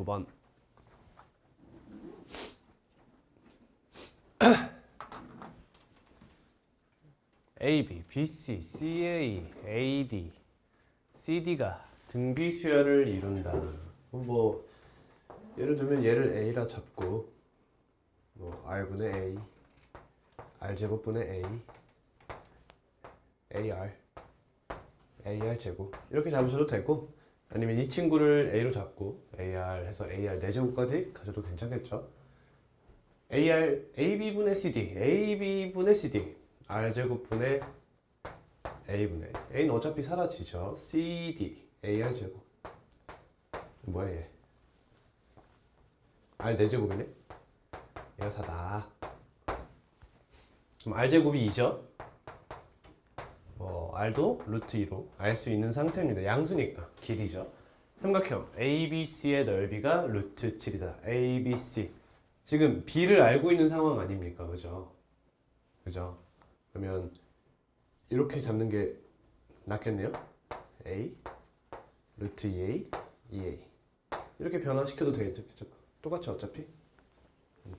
9번. AB, BC, CA, AD, CD가 등비수열을 이룬다. 뭐 예를 들면 얘를 A라 잡고 뭐 R분의 A, R제곱분의 A, AR, AR 제곱 이렇게 잡으셔도 되고, 아니면 이 친구를 A로 잡고 AR 해서 AR 4제곱까지 가셔도 괜찮겠죠. AR, AB분의 CD, AB분의 CD, R제곱분의 A분의 A는 어차피 사라지죠. CD, AR 제곱. 뭐야 얘? R 4제곱이네? 얘가 다다. 그럼 R제곱이 2죠? R도 루트 2로 알 수 있는 상태입니다. 양수니까 길이죠. 삼각형 ABC의 넓이가 루트 7이다. ABC. 지금 B를 알고 있는 상황 아닙니까? 그죠? 그죠? 그러면 이렇게 잡는 게 낫겠네요. A, 루트 2A, 2A. 이렇게 변화시켜도 되겠죠? 똑같죠, 어차피?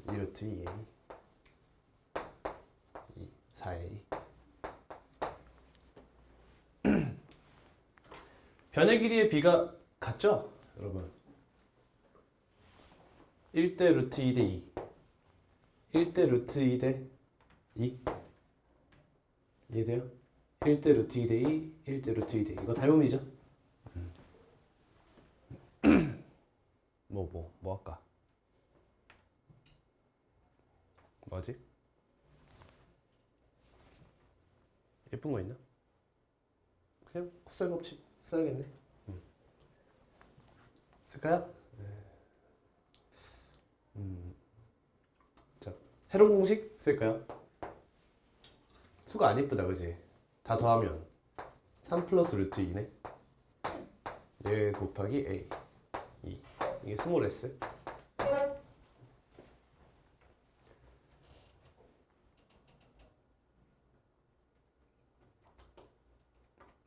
2 루트 2A, 4A. 변의 길이의 B가 같죠? 여러분. 1대 루트 2대 2. 1대 루트 2대 2. 이해돼요? 1대 루트 2대 2, 1대 루트 2대 2. 이거 닮음이죠? 뭐 할까? 뭐지? 예쁜 거 있나? 그냥 코사인 법칙 써야겠네. 쓸까요? 자, 해롱 공식 쓸까요? 수가 안 이쁘다, 그지? 다 더하면 3 플러스 루트 2네. 얘 곱하기 A 2. 이게 스몰 s.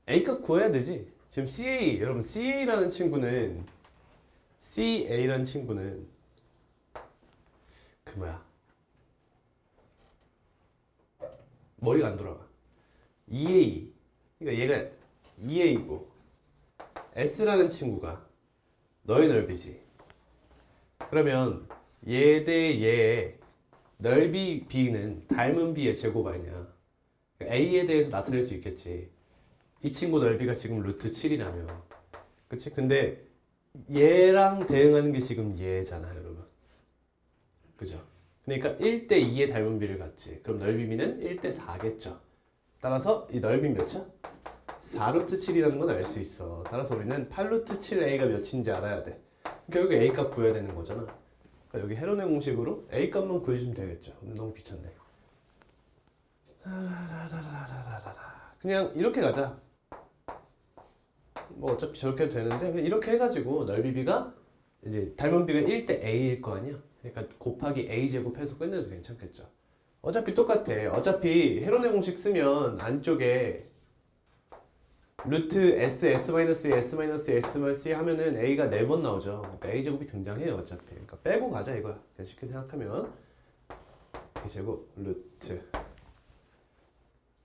A값 구해야 되지. 지금 CA, 여러분 CA라는 친구는 그 뭐야, 머리가 안 돌아가. 2A, 그러니까 얘가 2A고 S라는 친구가 너의 넓이지. 그러면 얘 대 얘의 넓이 B는 닮은 B의 제곱 아니냐. 그러니까 A에 대해서 나타낼 수 있겠지. 이 친구 넓이가 지금 루트 7이라며. 그치? 근데 얘랑 대응하는 게 지금 얘잖아, 여러분. 그죠? 그러니까 1대 2의 닮은 B를 갖지. 그럼 넓이 B는 1대 4겠죠. 따라서 이 넓이는 몇이야? 4루트 7이라는 건 알 수 있어. 따라서 우리는 8루트 7A가 몇인지 알아야 돼. 그러니까 여기 A 값 구해야 되는 거잖아. 그러니까 여기 헤론의 공식으로 A 값만 구해주면 되겠죠. 근데 너무 귀찮네. 그냥 이렇게 가자. 뭐 어차피 저렇게 해도 되는데 그냥 이렇게 해가지고 넓이 B가 이제 닮은 B가 1대 A일 거 아니야. 그러니까 곱하기 A 제곱해서 끝내도 괜찮겠죠. 어차피 똑같아. 어차피 헤론의 공식 쓰면 안쪽에 루트 S, S-E, S-S 하면은 A가 4번 나오죠. 그러니까 A 제곱이 등장해요, 어차피. 그러니까 빼고 가자 이거야. 그냥 쉽게 생각하면 A 제곱 루트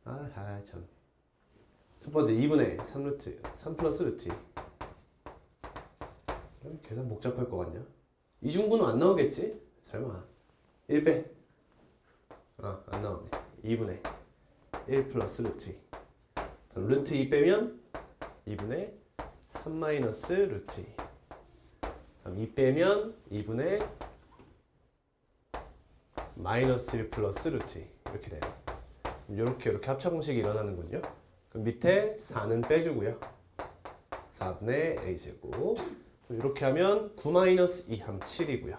참. 첫 번째 2분의 3루트 3 플러스 루트 2. 계산 복잡할 것 같냐? 이중분은 안 나오겠지? 설마. 1 빼. 안 나오네. 2분의 1 플러스 루트 2. 그럼 루트 2 빼면 2분의 3 마이너스 루트 2. 그럼 2 빼면 2분의 마이너스 1 플러스 루트 2. 이렇게 돼요. 이렇게 합차 공식이 일어나는군요. 그럼 밑에 4는 빼주고요. 4분의 A제곱. 이렇게 하면 9 마이너스 2 하면 7이고요.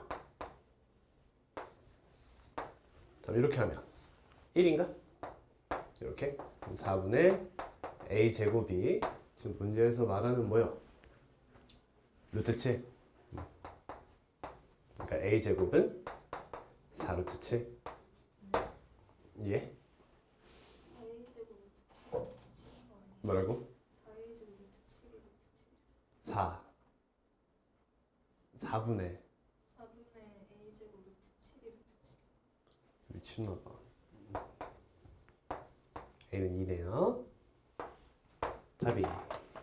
이렇게 하면 1인가? 이렇게. 그럼 4분의 A제곱이 지금 문제에서 말하는 뭐요? 루트 7. 그러니까 A제곱은 4루트 7. 예? 뭐라고? 4. 4분의 4분의 a제곱 루트 7이 루트 미친나봐. a는 2네요. 답이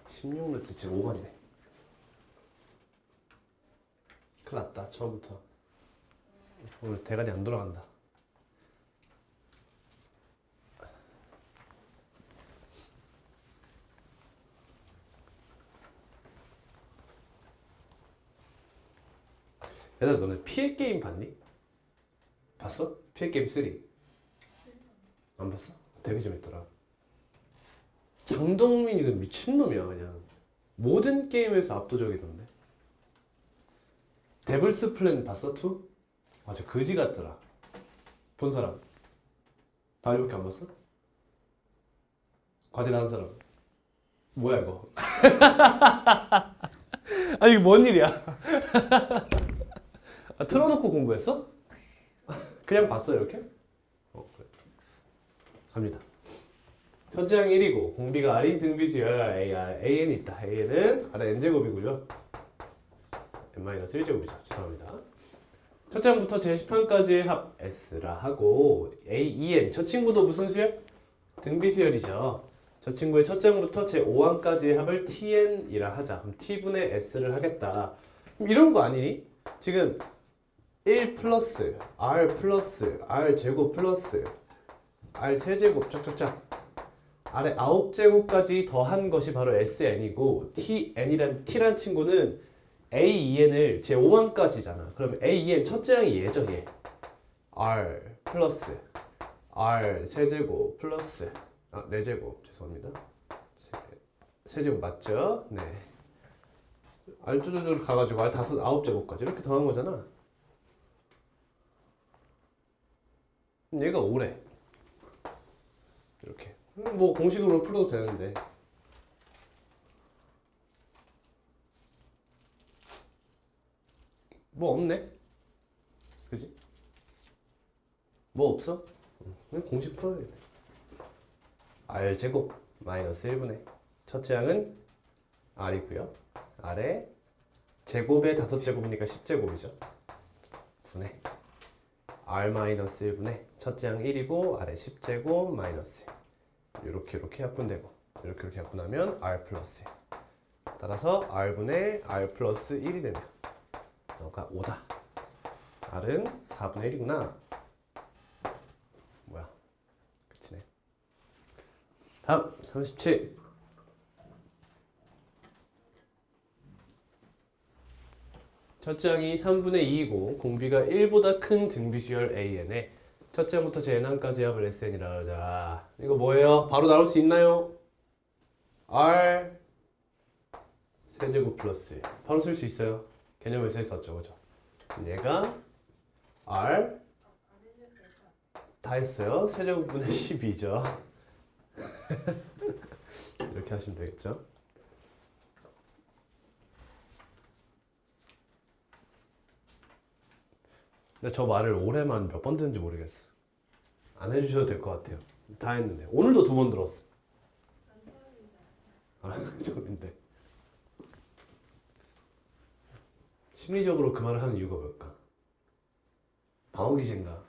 16루트 5번이네. 큰일 났다. 처음부터 오늘 대가리 안 돌아간다. 얘들아, 너네 피해 게임 봤니? 봤어? 피해 게임 3 안 봤어? 되게 재밌더라. 장동민이 그 미친놈이야. 그냥 모든 게임에서 압도적이던데. 데블스 플랜 봤어? 2? 맞아, 그지 같더라. 본 사람 다리밖에 안 봤어? 과제하는 사람 뭐야 이거? 아, 이게 뭔 일이야? 아, 틀어놓고 공부했어? 그냥 봤어 이렇게? 그래. 갑니다. 첫째 항 1이고 공비가 R인 등비지어야 AN이 있다. AN은 R의 N제곱이고요. N-1제곱이죠. 죄송합니다. 첫째 항부터 제10항까지의 합 S라 하고 A, EN 저 친구도 무슨 수열? 등비수열이죠. 저 친구의 첫째 항부터 제5항까지의 합을 TN이라 하자. 그럼 T분의 S를 하겠다. 그럼 이런 거 아니니? 지금 1 플러스 R 플러스 R 제곱 플러스 R 세제곱 짝짝짝 R의 9제곱까지 더한 것이 바로 SN이고 T란 친구는 AEN을 제5항까지잖아. 그러면 AEN 첫째 항이 얘죠, 얘. R 플러스 R 세제곱 플러스 4제곱 죄송합니다. 세제곱 맞죠? 네. R 쭈쭈쭈 가가지고 R 9제곱까지 이렇게 더한 거잖아. 얘가 5래. 이렇게. 뭐 공식으로 풀어도 되는데. 뭐 없네? 그지? 뭐 없어? 그냥 공식 풀어야겠네. R제곱 마이너스 1분의 첫째 항은 R이고요. R의 제곱의 5제곱이니까 10제곱이죠. 분의 R 마이너스 1분의 첫째 항 1이고 R의 10제곱 마이너스 이렇게 약분되고 이렇게 약분하면 R 플러스 따라서 R분의 R 플러스 1이 되네요. 너가 5다. R은 4분의 1이구나. 뭐야? 그치네. 다음 37. 첫째 항이 3분의 2이고 공비가 1보다 큰 등비수열 AN에 첫째 항부터 제n항까지 합을 SN이라 하자. 이거 뭐예요? 바로 나올 수 있나요? R 세제곱 플러스 바로 쓸 수 있어요. 개념에서 했었죠, 그죠? 얘가 R 다 했어요. 세제곱분의 12죠. 이렇게 하시면 되겠죠. 근데 저 말을 올해만 몇 번 듣는지 모르겠어. 안 해주셔도 될 것 같아요. 다 했는데 오늘도 2번 들었어. 처음인데. 심리적으로 그 말을 하는 이유가 뭘까? 방어기신가?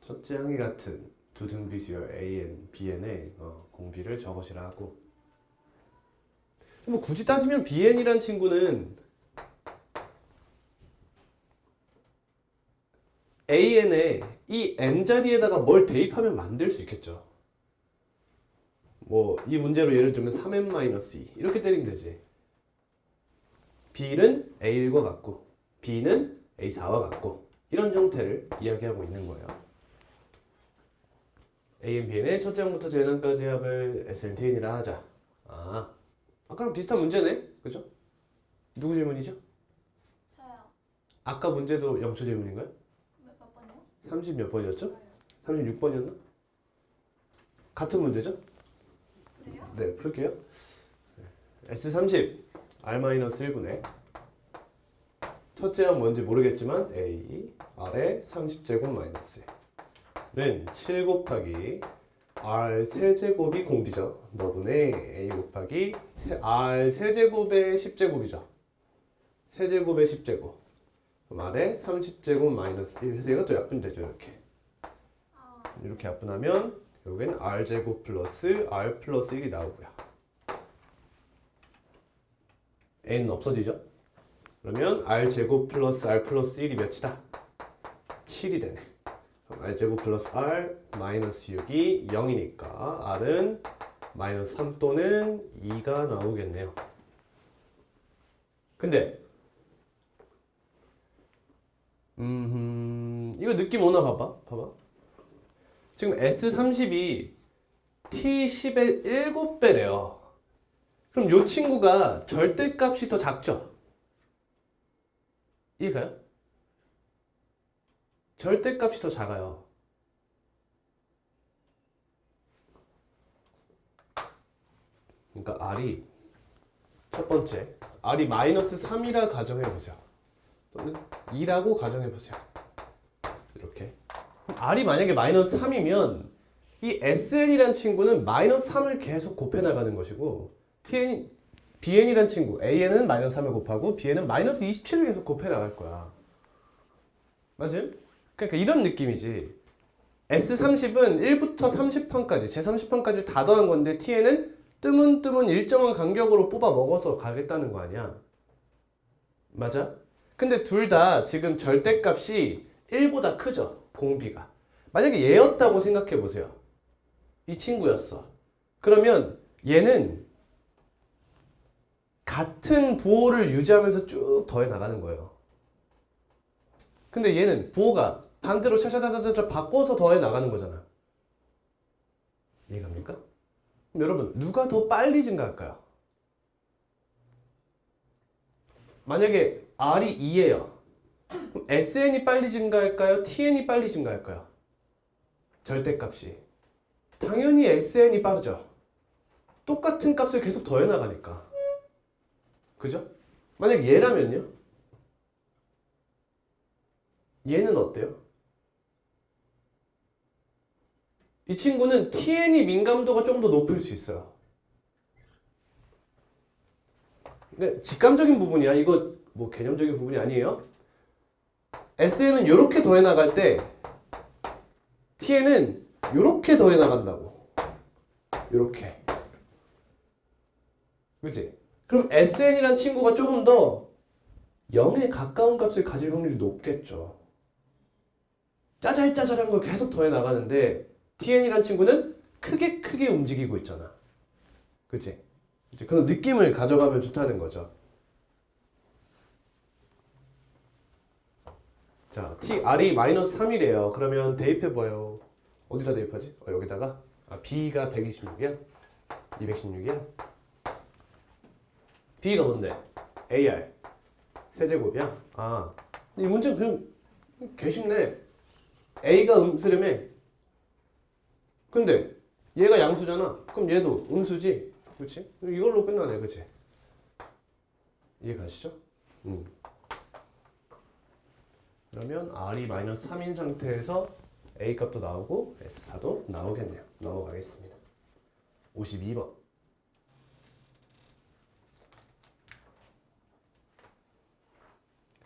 첫째 항이 같은 두 등비수열 AN, BN의 공비를 저것이라 하고 뭐 굳이 따지면 BN이란 친구는 AN에 이 N자리에다가 뭘 대입하면 만들 수 있겠죠. 뭐 이 문제로 예를 들면 3n-2 이렇게 때리면 되지. B는 A1과 같고 B는 A4와 같고 이런 형태를 이야기하고 있는 거예요. A, B의 첫째 항부터 제n항까지 합을 SNTN이라 하자. 아까랑 비슷한 문제네? 그죠? 누구 질문이죠? 저요. 아까 문제도 영초 질문인가요? 몇 번이요? 30 몇 번이었죠? 36번이었나? 같은 문제죠? 그래요? 네, 풀게요. S30 R-1분의 첫째 항 뭔지 모르겠지만 A R의 30제곱 마이너스는 7 곱하기 R 세제곱이 공비죠. 너분의 A 곱하기 R 세제곱의 10제곱이죠. 세제곱에 10제곱. 그럼 아래 30제곱 마이너스 1. 그래서 이것도 약분되죠. 이렇게. 아, 이렇게 약분하면 결국엔 r제곱 플러스 r 플러스 1이 나오고요. n은 없어지죠? 그러면 r제곱 플러스 r 플러스 1이 몇이다? 7이 되네. 그럼 r제곱 플러스 r 마이너스 6이 0이니까 r은 마이너스 3 또는 2가 나오겠네요. 근데 이거 느낌 오나 봐봐. 지금 S30이 T10의 7배래요. 그럼 요 친구가 절대값이 더 작죠? 이해가요? 절대값이 더 작아요. 그러니까 R이 첫 번째 R이 마이너스 3이라 가정해보세요. 또는 2라고 가정해보세요. 이렇게 R이 만약에 마이너스 3이면 이 SN이란 친구는 마이너스 3을 계속 곱해나가는 것이고 BN이란 친구 AN은 마이너스 3을 곱하고 BN은 마이너스 27을 계속 곱해나갈 거야. 맞지? 그러니까 이런 느낌이지. S30은 1부터 30판까지 제30판까지 다 더한 건데 TN은 뜨문뜨문 일정한 간격으로 뽑아 먹어서 가겠다는 거 아니야. 맞아? 근데 둘 다 지금 절대값이 1보다 크죠. 공비가. 만약에 얘였다고 생각해 보세요. 이 친구였어. 그러면 얘는 같은 부호를 유지하면서 쭉 더해 나가는 거예요. 근데 얘는 부호가 반대로 샤샤샤샤샤 바꿔서 더해 나가는 거잖아. 이해갑니까? 그럼 여러분 누가 더 빨리 증가할까요? 만약에 R이 2예요. 그럼 SN이 빨리 증가할까요? TN이 빨리 증가할까요? 절대값이. 당연히 SN이 빠르죠. 똑같은 값을 계속 더해 나가니까. 그죠? 만약 얘라면요? 얘는 어때요? 이 친구는 TN이 민감도가 좀 더 높을 수 있어요. 근데 직감적인 부분이야. 이거 뭐 개념적인 부분이 아니에요. SN은 이렇게 더해 나갈 때 TN은 이렇게 더해 나간다고. 이렇게. 그치? 그럼 SN이란 친구가 조금 더 0에 가까운 값을 가질 확률이 높겠죠. 짜잘짜잘한 걸 계속 더해 나가는데 TN이란 친구는 크게 움직이고 있잖아. 그치? 이제 그런 느낌을 가져가면 좋다는 거죠. 자, R이 마이너스 3이래요. 그러면 대입해봐요. 어디다 대입하지? 여기다가. B가 126이야? 216이야? B가 뭔데? AR. 세제곱이야? 이 문제는 그냥 개 쉽네. A가 음수라며. 근데 얘가 양수잖아. 그럼 얘도 음수지. 그렇지? 이걸로 끝나네. 그치? 이해 가시죠? 그러면 R이 마이너스 3인 상태에서 A 값도 나오고 S4도 나오겠네요. 넘어가겠습니다. 52번.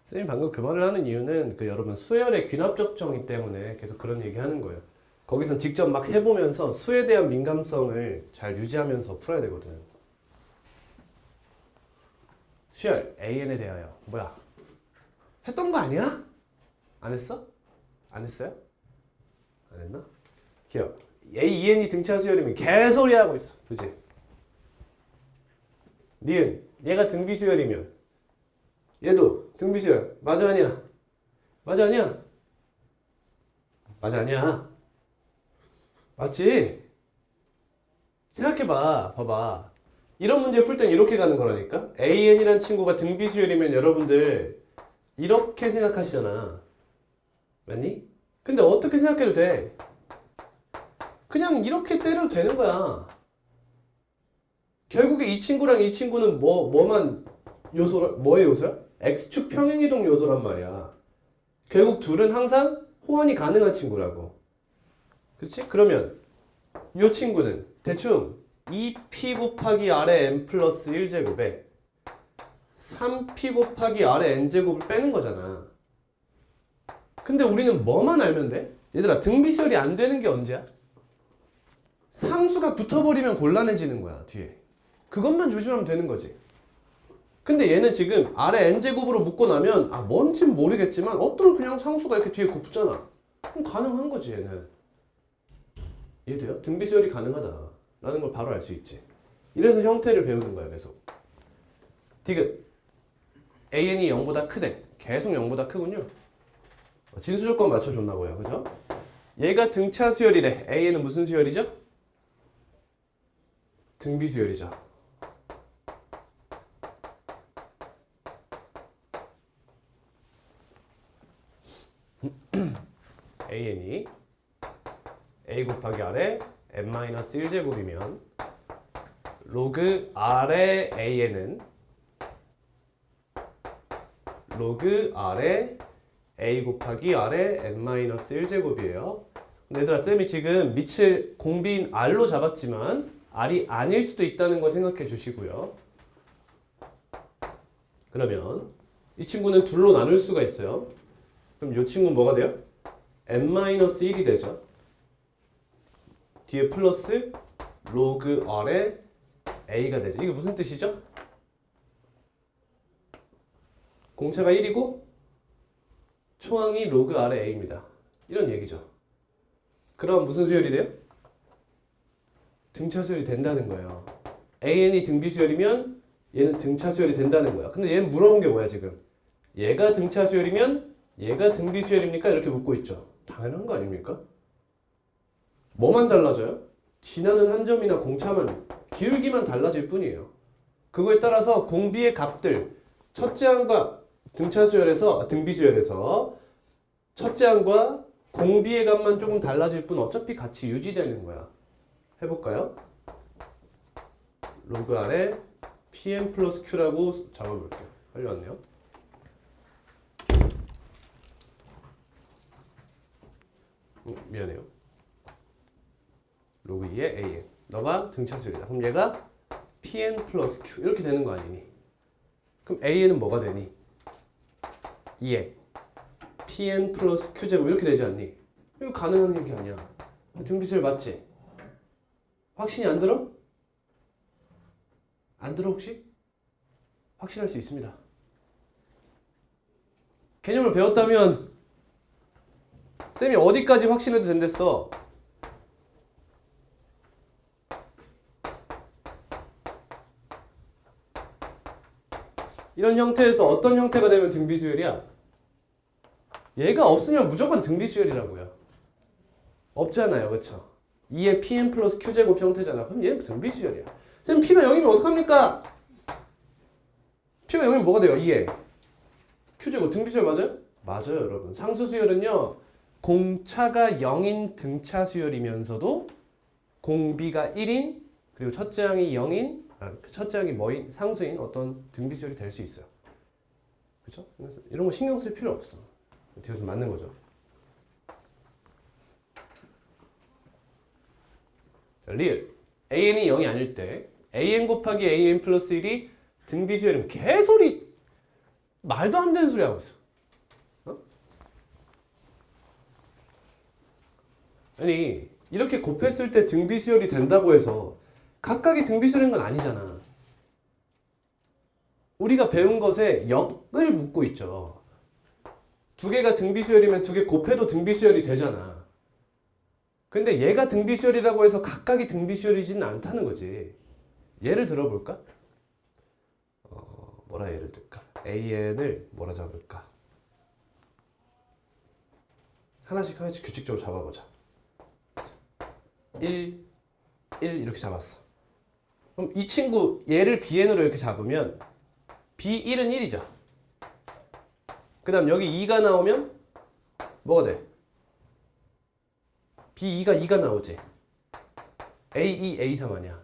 쌤이 방금 그 말을 하는 이유는 여러분 수열의 귀납적 정의 때문에 계속 그런 얘기 하는 거예요. 거기선 직접 막 해보면서 수에 대한 민감성을 잘 유지하면서 풀어야 되거든. 수열 AN에 대하여 뭐야? 했던 거 아니야? 안 했어? 안 했어요? 안 했나? 기억. AEN이 등차 수열이면 개소리 하고 있어. 그치? 니은 얘가 등비 수열이면 얘도 등비 수열. 맞아 아니야? 맞아 아니야? 맞아 아니야? 맞지? 생각해봐. 봐봐. 이런 문제 풀 땐 이렇게 가는 거라니까? AN이란 친구가 등비 수열이면 여러분들 이렇게 생각하시잖아. 맞니? 근데 어떻게 생각해도 돼? 그냥 이렇게 때려도 되는 거야. 결국에 이 친구랑 이 친구는 뭐만 뭐의 요소야? X축 평행이동 요소란 말이야. 결국 둘은 항상 호환이 가능한 친구라고. 그치? 그러면 이 친구는 대충 2P 곱하기 R의 M 플러스 1제곱에 3p 곱하기 r의 n제곱을 빼는 거잖아. 근데 우리는 뭐만 알면 돼? 얘들아, 등비수열이 안 되는 게 언제야? 상수가 붙어버리면 곤란해지는 거야, 뒤에. 그것만 조심하면 되는 거지. 근데 얘는 지금 r의 n제곱으로 묶고 나면 뭔진 모르겠지만 어떤 그냥 상수가 이렇게 뒤에 붙잖아. 그럼 가능한 거지, 얘는. 이해돼요? 등비수열이 가능하다라는 걸 바로 알 수 있지. 이래서 형태를 배우는 거야, 계속. 디귿. an이 0보다 크대. 계속 0보다 크군요. 진수조건 맞춰줬나고요, 그죠? 얘가 등차 수열이래. a는 무슨 수열이죠? 등비 수열이죠. an이 a 곱하기 r의 n-1제곱이면 로그 r의 a는 로그 r의 a 곱하기 r의 n-1제곱이에요. 얘들아, 쌤이 지금 밑을 공비인 r로 잡았지만 r이 아닐 수도 있다는 거 생각해 주시고요. 그러면 이 친구는 둘로 나눌 수가 있어요. 그럼 이 친구는 뭐가 돼요? n-1이 되죠. 뒤에 플러스 로그 r의 a가 되죠. 이게 무슨 뜻이죠? 공차가 1이고 초항이 로그 r의 a입니다. 이런 얘기죠. 그럼 무슨 수열이 돼요? 등차 수열이 된다는 거예요. an이 등비 수열이면 얘는 등차 수열이 된다는 거야. 근데 얘는 물어본 게 뭐야 지금? 얘가 등차 수열이면 얘가 등비 수열입니까? 이렇게 묻고 있죠. 당연한 거 아닙니까? 뭐만 달라져요? 지나는 한 점이나 공차만 기울기만 달라질 뿐이에요. 그거에 따라서 공비의 값들 첫째 항과 등차 수열에서 등비 수열에서 첫째 항과 공비의 값만 조금 달라질 뿐 어차피 같이 유지되는 거야. 해볼까요? 로그 r에 pn 플러스 q라고 잡아볼게요. 빨리 왔네요. 미안해요. 로그 2의 an. 너가 등차수열이다. 그럼 얘가 pn 플러스 q 이렇게 되는 거 아니니? 그럼 an은 뭐가 되니? 2에 pn 플러스 q제곱 이렇게 되지 않니? 이거 가능한 게 아니야. 등비수열 맞지? 확신이 안 들어? 안 들어 혹시? 확신할 수 있습니다. 개념을 배웠다면 쌤이 어디까지 확신해도 된댔어? 이런 형태에서 어떤 형태가 되면 등비수열이야? 얘가 없으면 무조건 등비수열이라고요. 없잖아요, 그쵸? 2의 pn 플러스 q제곱 형태잖아. 그럼 얘는 등비수열이야. 쌤 p가 0이면 어떡합니까? p가 0이면 뭐가 돼요? 2의 q제곱 등비수열 맞아요? 맞아요, 여러분. 상수수열은요, 공차가 0인 등차 수열이면서도 공비가 1인 그리고 첫째 항이 0인 첫째 항이 뭐인 상수인 어떤 등비수열이 될 수 있어요. 그렇죠? 그래서 이런 거 신경 쓸 필요 없어. 뒤에서 맞는 거죠. 자, 리을 an이 0이 아닐 때 an 곱하기 an 플러스 1이 등비수열이면 개소리 말도 안 되는 소리 하고 있어. 아니 이렇게 곱했을 때 등비수열이 된다고 해서 각각이 등비수열인 건 아니잖아. 우리가 배운 것에 역을 묻고 있죠. 두 개가 등비수열이면 두 개 곱해도 등비수열이 되잖아. 근데 얘가 등비수열이라고 해서 각각이 등비수열이지는 않다는 거지. 예를 들어볼까? 뭐라 예를 들까? an을 뭐라 잡을까? 하나씩 규칙적으로 잡아보자. 1, 1 이렇게 잡았어. 그럼 이 친구 얘를 bn으로 이렇게 잡으면 b1은 1이죠. 그 다음 여기 2가 나오면 뭐가 돼? b2가 2가 나오지. a2, a3 아니야.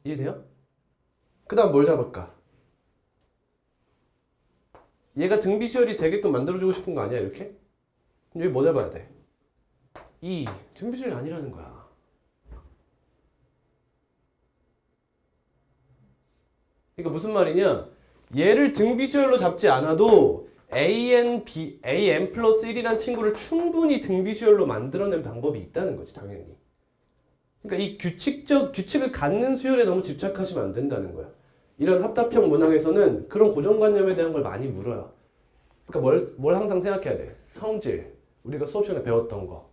이해돼요? 그 다음 뭘 잡을까? 얘가 등비수열이 되게끔 만들어주고 싶은 거 아니야 이렇게? 여기 뭐 잡아야 돼? 2. 등비수열이 아니라는 거야. 그러니까 무슨 말이냐? 얘를 등비수열로 잡지 않아도 an 플러스 1이란 친구를 충분히 등비수열로 만들어낸 방법이 있다는 거지, 당연히. 그러니까 이 규칙을 갖는 수열에 너무 집착하시면 안 된다는 거야. 이런 합답형 문항에서는 그런 고정관념에 대한 걸 많이 물어요. 그러니까 뭘 항상 생각해야 돼? 성질, 우리가 수업 시간에 배웠던 거.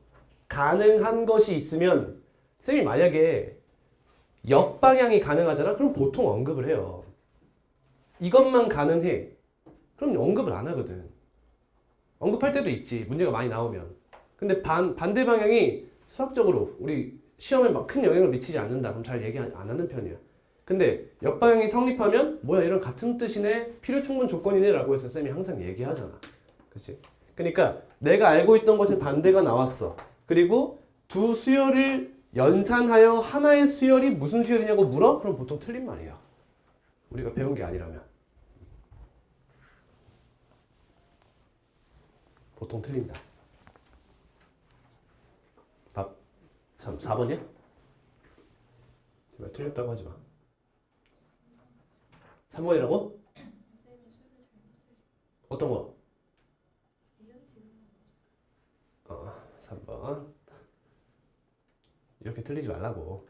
가능한 것이 있으면 쌤이 만약에 역방향이 가능하잖아? 그럼 보통 언급을 해요. 이것만 가능해. 그럼 언급을 안 하거든. 언급할 때도 있지. 문제가 많이 나오면. 근데 반대 방향이 수학적으로 우리 시험에 막 큰 영향을 미치지 않는다. 그럼 잘 얘기 안 하는 편이야. 근데 역방향이 성립하면 뭐야 이런 같은 뜻이네. 필요 충분 조건이네 라고 해서 쌤이 항상 얘기하잖아. 그치? 그러니까 내가 알고 있던 것의 반대가 나왔어. 그리고 두 수열을 연산하여 하나의 수열이 무슨 수열이냐고 물어? 그럼 보통 틀린 말이에요. 우리가 배운 게 아니라면. 보통 틀린다. 답 4번이야? 제발 틀렸다고 하지 마. 3번이라고? 어떤 거? 3번. 이렇게 틀리지 말라고.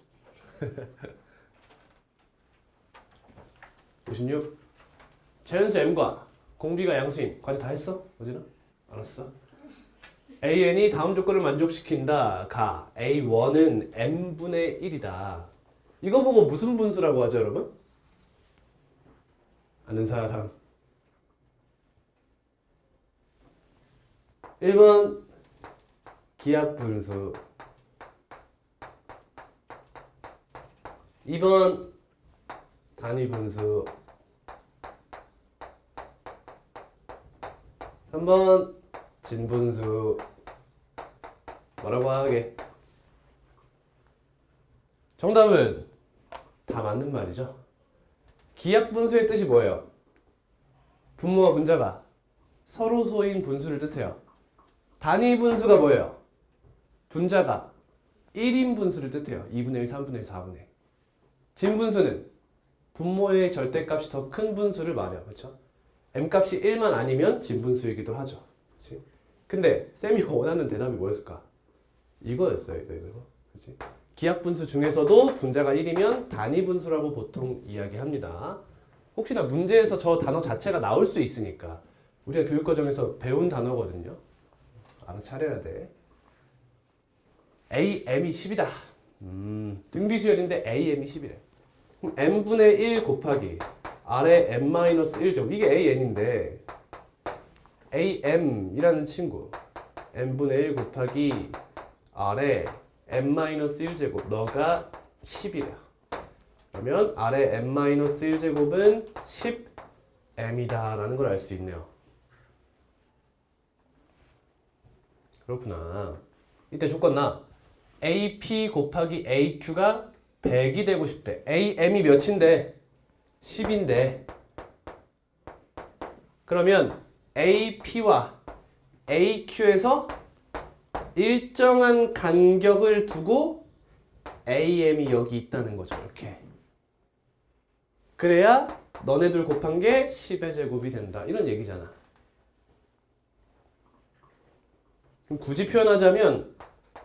56. 자연수 M과 공비가 양수인 과제 다 했어? 어제는? 알았어. AN이 다음 조건을 만족시킨다. 가 A1은 N분의 1이다. 이거 보고 무슨 분수라고 하죠, 여러분? 아는 사람. 1번 기하분수. 2번 단위분수. 3번 진분수. 뭐라고 하게? 정답은 다 맞는 말이죠. 기하분수의 뜻이 뭐예요? 분모와 분자가 서로 소인 분수를 뜻해요. 단위분수가 뭐예요? 분자가 1인 분수를 뜻해요. 2분의 1, 3분의 1, 4분의 1. 진분수는 분모의 절대값이 더 큰 분수를 말해요. 그렇죠? m값이 1만 아니면 진분수이기도 하죠. 그렇지? 근데 쌤이 원하는 대답이 뭐였을까? 이거였어요. 이거. 그렇지? 기하분수 중에서도 분자가 1이면 단위분수라고 보통 이야기합니다. 혹시나 문제에서 저 단어 자체가 나올 수 있으니까 우리가 교육과정에서 배운 단어거든요. 알아차려야 돼. AM이 10이다. 등비수열인데 AM이 10이래. 그럼 n분의 1 곱하기 아래 n-1제곱. 이게 AN인데 AM이라는 친구 n분의 1 곱하기 아래 n-1제곱 너가 10이래요. 그러면 아래 n-1제곱은 10m이다 라는 걸 알 수 있네요. 그렇구나. 이때 조건 나 AP 곱하기 AQ가 100이 되고 싶대. AM이 몇인데? 10인데. 그러면 AP와 AQ에서 일정한 간격을 두고 AM이 여기 있다는 거죠. 이렇게. 그래야 너네들 곱한 게 10의 제곱이 된다. 이런 얘기잖아. 그럼 굳이 표현하자면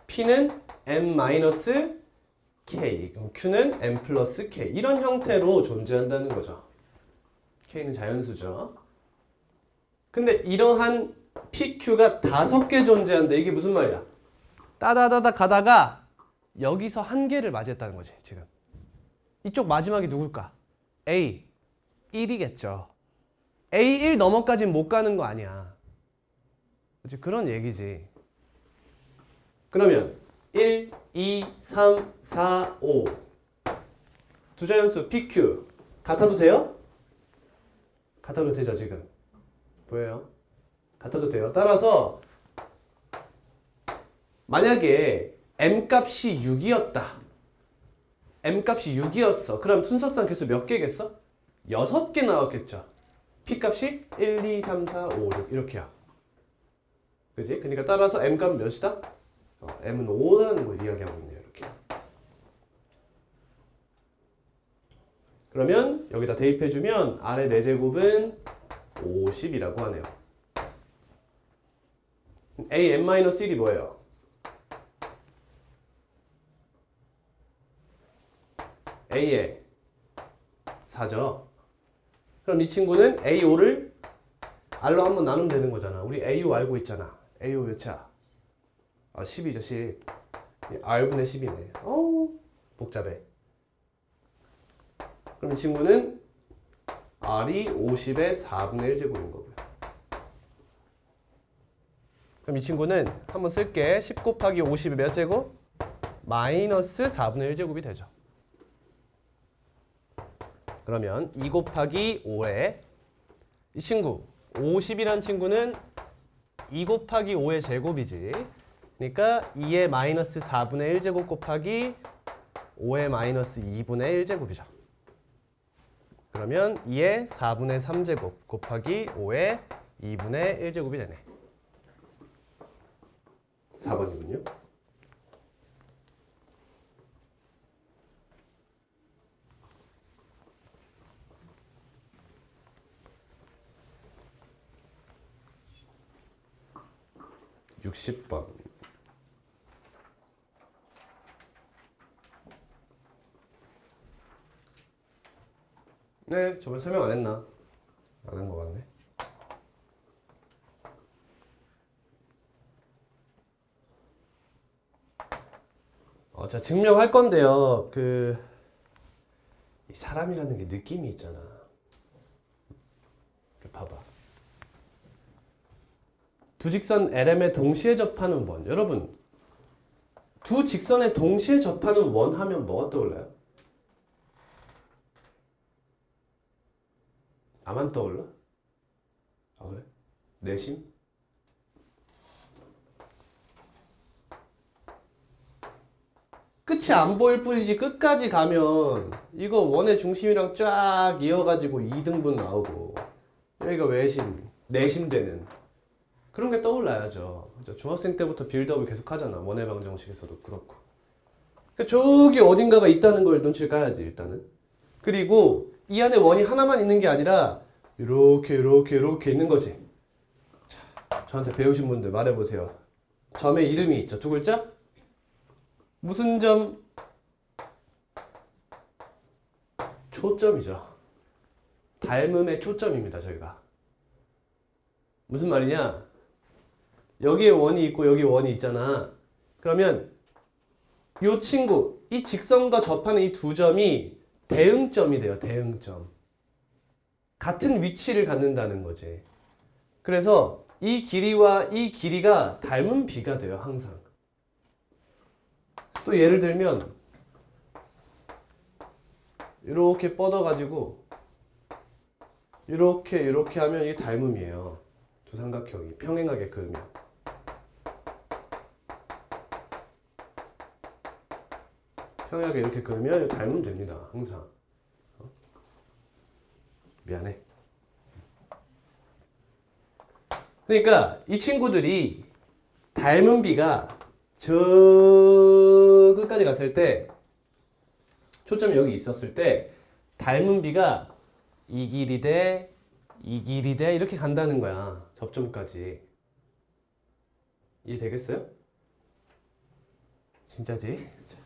P는 n-k, 그럼 Q는 n 플러스 k 이런 형태로 존재한다는 거죠. K는 자연수죠. 근데 이러한 PQ가 5개 존재한다. 이게 무슨 말이야? 따다다다 가다가 여기서 한 개를 맞이했다는 거지. 지금 이쪽 마지막이 누굴까? A 1이겠죠. A1 넘어까지는 못 가는 거 아니야. 그치? 그런 얘기지. 그러면 1, 2, 3, 4, 5 두 자연수 PQ 같아도 돼요? 같아도 되죠 지금. 보여요? 같아도 돼요. 따라서 만약에 M값이 6이었다. M값이 6이었어. 그럼 순서상 개수 몇 개겠어? 6개 나왔겠죠. P값이 1, 2, 3, 4, 5, 6 이렇게야. 그지? 그러니까 따라서 M값은 몇이다? M은 5라는 걸 이야기하고 있네요. 이렇게. 그러면 여기다 대입해주면 R의 4제곱은 50이라고 하네요. A n-1이 뭐예요? A의 4죠. 그럼 이 친구는 A5를 R로 한번 나누면 되는 거잖아. 우리 A5 알고 있잖아. A5 몇이야? 10이죠, 10. R분의 10이네. 어우, 복잡해. 그럼 이 친구는 R이 50의 4분의 1제곱인 거고요. 그럼 이 친구는 한번 쓸게. 10 곱하기 50의 몇 제곱? 마이너스 4분의 1제곱이 되죠. 그러면 2 곱하기 5에 이 친구 50이란 친구는 2 곱하기 5의 제곱이지. 그러니까 2의 마이너스 4분의 1제곱 곱하기 5의 마이너스 2분의 1제곱이죠. 그러면 2의 4분의 3제곱 곱하기 5의 2분의 1제곱이 되네. 4번이군요. (60번) 네, 저번에 설명 안 했나? 안 한 거 같네. 자, 증명할 건데요. 이 사람이라는 게 느낌이 있잖아. 봐봐. 두 직선 LM에 동시에 접하는 원. 여러분, 두 직선에 동시에 접하는 원 하면 뭐가 떠올라요? 나만 떠올라? 아, 그래? 내심? 끝이 안 보일 뿐이지 끝까지 가면 이거 원의 중심이랑 쫙 이어가지고 2등분 나오고 여기가 외심, 내심되는 그런 게 떠올라야죠. 중학생 때부터 빌드업을 계속 하잖아. 원의 방정식에서도 그렇고. 그러니까 저기 어딘가가 있다는 걸 눈치를 까야지 일단은. 그리고 이 안에 원이 하나만 있는 게 아니라 이렇게 있는 거지. 자, 저한테 배우신 분들 말해보세요. 점의 이름이 있죠. 두 글자? 무슨 점? 초점이죠. 닮음의 초점입니다. 저희가. 무슨 말이냐? 여기에 원이 있고 여기에 원이 있잖아. 그러면 이 친구, 이 직선과 접하는 이 두 점이 대응점이 돼요. 대응점. 같은 위치를 갖는다는 거지. 그래서 이 길이와 이 길이가 닮은 비가 돼요. 항상. 또 예를 들면 이렇게 뻗어가지고 이렇게 하면 이게 닮음이에요. 두 삼각형이 평행하게 그으면. 평행하게 이렇게 그으면 닮으면 됩니다. 항상. 미안해. 그러니까 이 친구들이 닮은 비가 저 끝까지 갔을 때 초점이 여기 있었을 때 닮은 비가 이 길이 돼 이렇게 간다는 거야. 접점까지. 이해되겠어요? 진짜지? 자.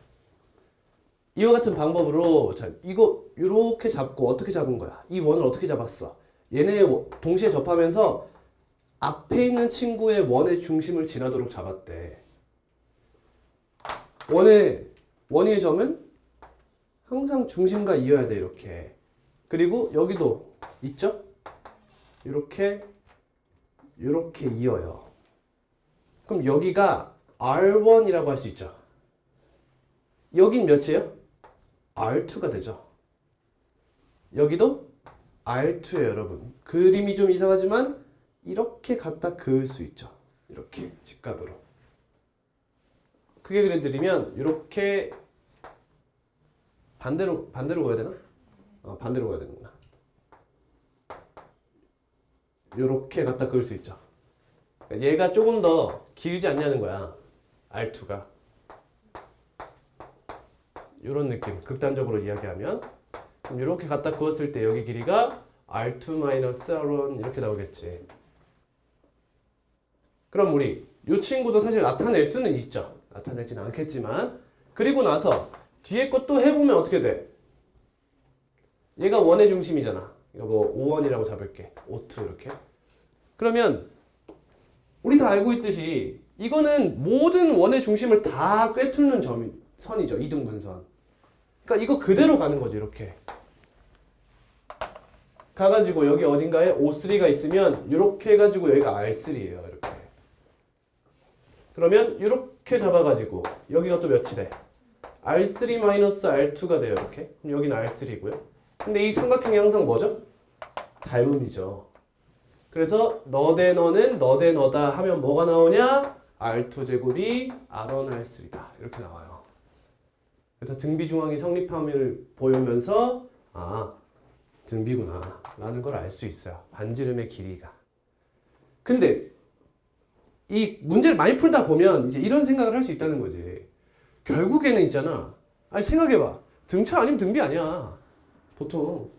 이와 같은 방법으로 자, 이거 이렇게 잡고 어떻게 잡은 거야? 이 원을 어떻게 잡았어? 얘네 동시에 접하면서 앞에 있는 친구의 원의 중심을 지나도록 잡았대. 원의 점은 항상 중심과 이어야 돼. 이렇게. 그리고 여기도 있죠? 이렇게 이어요. 그럼 여기가 R1이라고 할 수 있죠. 여긴 몇이에요? R2가 되죠. 여기도 R2예요, 여러분. 그림이 좀 이상하지만 이렇게 갖다 그을 수 있죠. 이렇게 직각으로. 크게 그려드리면 이렇게 반대로 그어야 되나? 반대로 그어야 되는구나. 이렇게 갖다 그을 수 있죠. 얘가 조금 더 길지 않냐는 거야. R2가. 이런 느낌. 극단적으로 이야기하면 그럼 이렇게 갖다 그었을 때 여기 길이가 R2-R1 이렇게 나오겠지. 그럼 우리 이 친구도 사실 나타낼 수는 있죠. 나타내지는 않겠지만 그리고 나서 뒤에 것도 해보면 어떻게 돼? 얘가 원의 중심이잖아. 이거 뭐 5원이라고 잡을게. 5, 이렇게. 그러면 우리 다 알고 있듯이 이거는 모든 원의 중심을 다 꿰뚫는 선이죠. 이등분선. 그러니까 이거 그대로 가는 거죠. 이렇게. 가가지고 여기 어딘가에 O3가 있으면 이렇게 해가지고 여기가 R3예요. 이렇게. 그러면 이렇게 잡아가지고 여기가 또 몇이 돼? R3-R2가 돼요. 이렇게. 그럼 여기는 R3고요. 근데 이 삼각형이 항상 뭐죠? 닮음이죠. 그래서 너 대 너는 너 대 너다 하면 뭐가 나오냐? R2제곱이 R1, R3다. 이렇게 나와요. 그래서 등비중앙이 성립함을 보이면서 아, 등비구나 라는 걸 알 수 있어요. 반지름의 길이가. 근데 이 문제를 많이 풀다 보면 이제 이런 생각을 할 수 있다는 거지. 결국에는 있잖아. 아니 생각해봐. 등차 아니면 등비 아니야. 보통.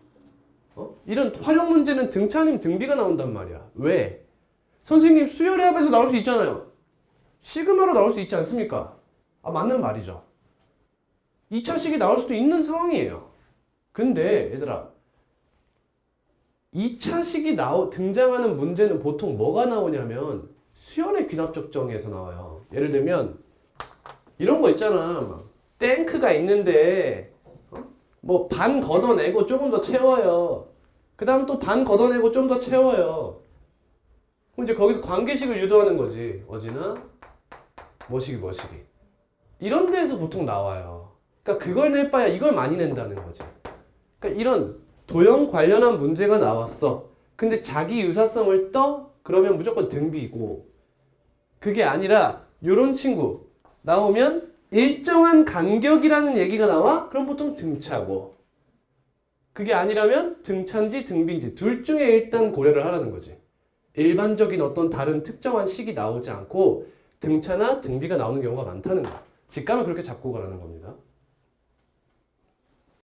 이런 활용 문제는 등차 아니면 등비가 나온단 말이야. 왜? 선생님 수열의 합에서 나올 수 있잖아요. 시그마로 나올 수 있지 않습니까? 아, 맞는 말이죠. 2차식이 나올 수도 있는 상황이에요. 근데 얘들아 2차식이 등장하는 문제는 보통 뭐가 나오냐면 수열의 귀납적정에서 나와요. 예를 들면 이런 거 있잖아. 막 탱크가 있는데 뭐 반 걷어내고 조금 더 채워요. 그 다음 또 반 걷어내고 좀 더 채워요. 그럼 이제 거기서 관계식을 유도하는 거지. 어지나 뭐시기. 이런 데에서 보통 나와요. 그러니까 그걸 낼바야 이걸 많이 낸다는 거지. 그러니까 이런 도형 관련한 문제가 나왔어. 근데 자기 유사성을 떠? 그러면 무조건 등비고. 그게 아니라 요런 친구 나오면 일정한 간격이라는 얘기가 나와? 그럼 보통 등차고. 그게 아니라면 등차인지 등비인지 둘 중에 일단 고려를 하라는 거지. 일반적인 어떤 다른 특정한 식이 나오지 않고 등차나 등비가 나오는 경우가 많다는 거야. 직감을 그렇게 잡고 가라는 겁니다.